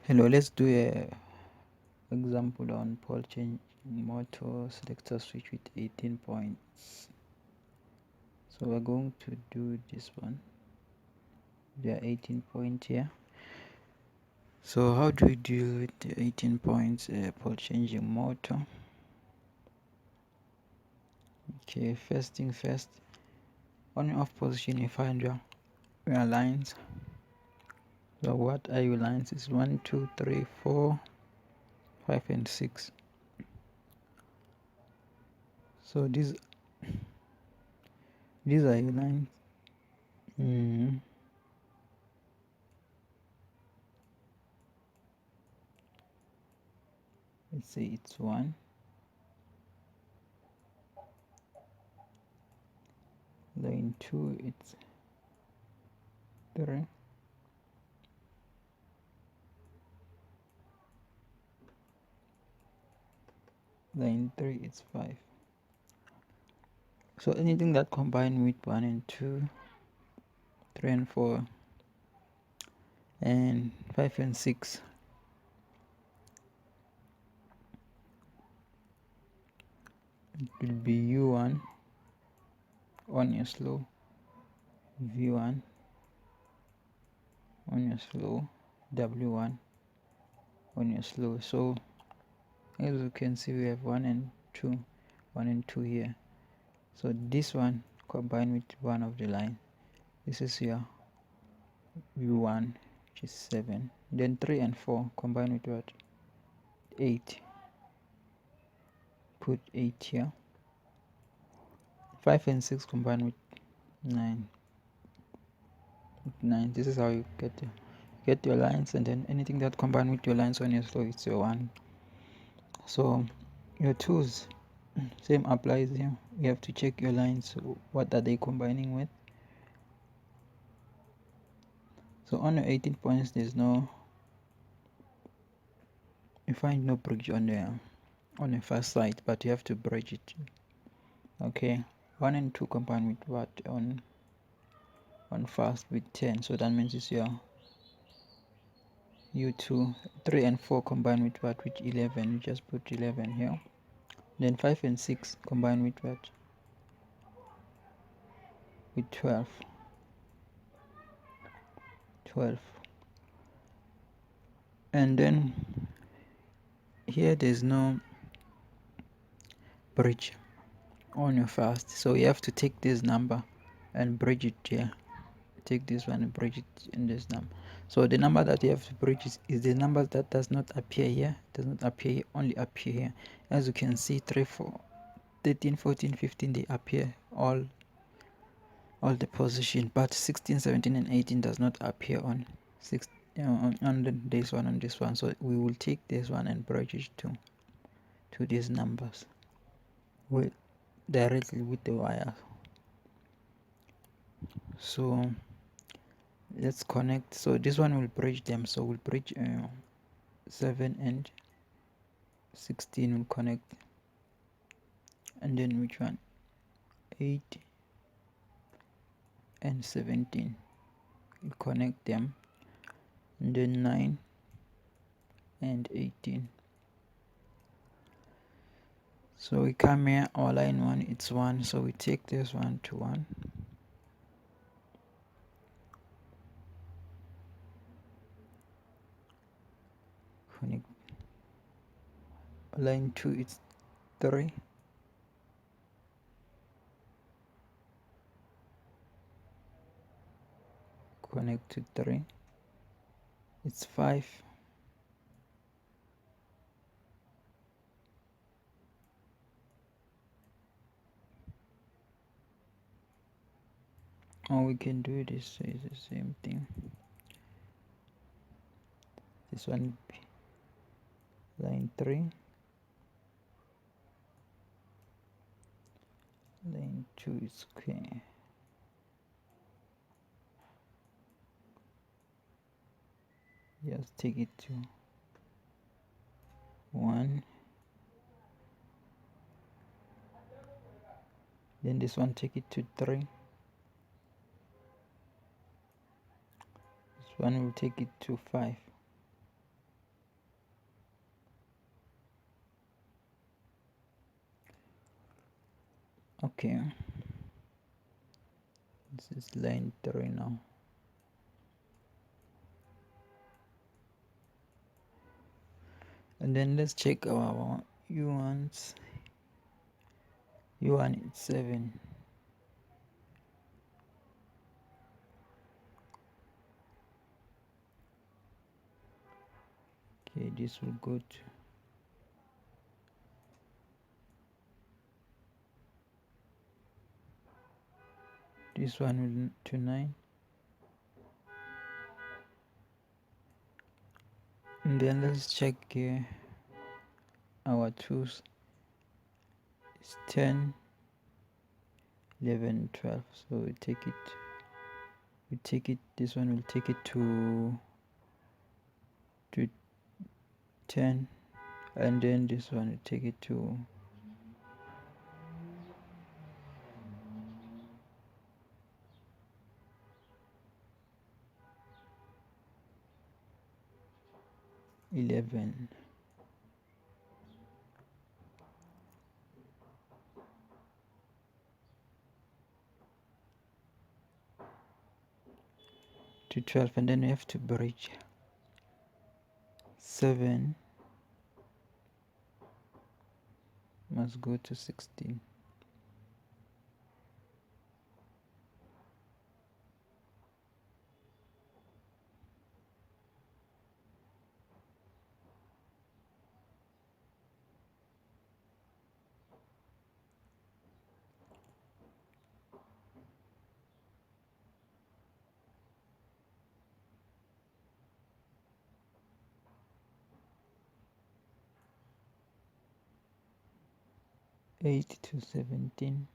Hello, let's do a example on pole change motor selector switch with 18 points. So we're going to do this one. There are 18 points here. So how do we deal with the 18 points pole changing motor? Okay, first thing first, on your off position you find your lines. So what are your lines? Is 1, 2, 3, 4, 5 and 6. So these are your lines. Let's say it's 1, line 2 it's 3, line 3 it's 5. So anything that combine with 1 and 2, 3 and 4 and 5 and 6, it will be U1 on your slow, V1 on your slow, W1 on your slow. So as you can see we have 1 and 2 here. So this one combined with one of the line, this is your V1 which is 7, then 3 and 4 combined with what, 8, put 8 here, 5 and 6 combined with 9. This is how you get your lines, and then anything that combine with your lines on your slow, it's your 1. So your 2's, same applies here. You have to check your lines, what are they combining with. So on your 18 points there's no, you find no bridge on the first side, but you have to bridge it. Okay, 1 and 2 combine with what on first with 10, so that means it's your U2. 3 and 4 combine with what, with 11, you just put 11 here. Then 5 and 6 combine with what, with 12. And then here there's no bridge on your first, so you have to take this number and bridge it here. Take this one and bridge it in this number. So the number that you have to bridge is the number that does not appear here, only appear here. As you can see, 3, 4, 13, 14, 15, they appear all the position, but 16, 17 and 18 does not appear on this one. So we will take this one and bridge it to these numbers with directly with the wire. So let's connect. So this one will bridge them, so we'll bridge 7 and 16 will connect, and then which one, 8 and 17 will connect them, and then 9 and 18. So we come here, our line 1 it's 1, so we take this one to 1, connect. Line 2 it's 3, connect to 3, it's 5, or we can do this, is the same thing. This one line 3, line 2 is okay. Just take it to 1, then this one take it to 3, this one will take it to 5, Okay, this is line 3 now. And then let's check our u1s. u1 is 7. Okay, this will go to this one will to 9. And then let's check our 2s. It's 10, 11, 12. So we take it, this one will take it to 10, and then this one will take it to 11. To 12, and then we have to bridge 7 must go to 16. Eight to 17.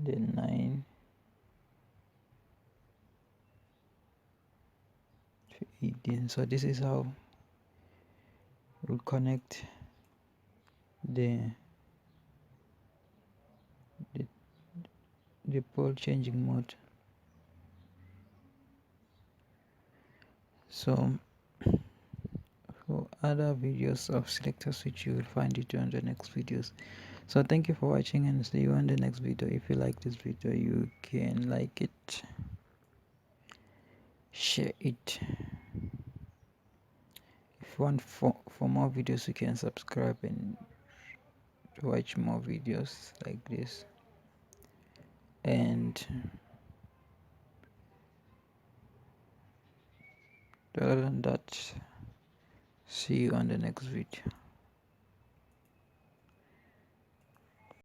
Then 9 to 18. So this is how we'll connect the pole changing mode. So for other videos of selector switch, you will find it on the next videos. So thank you for watching, and see you on the next video. If you like this video, you can like it, share it. If you want for more videos, you can subscribe and watch more videos like this. And other than that, see you on the next video.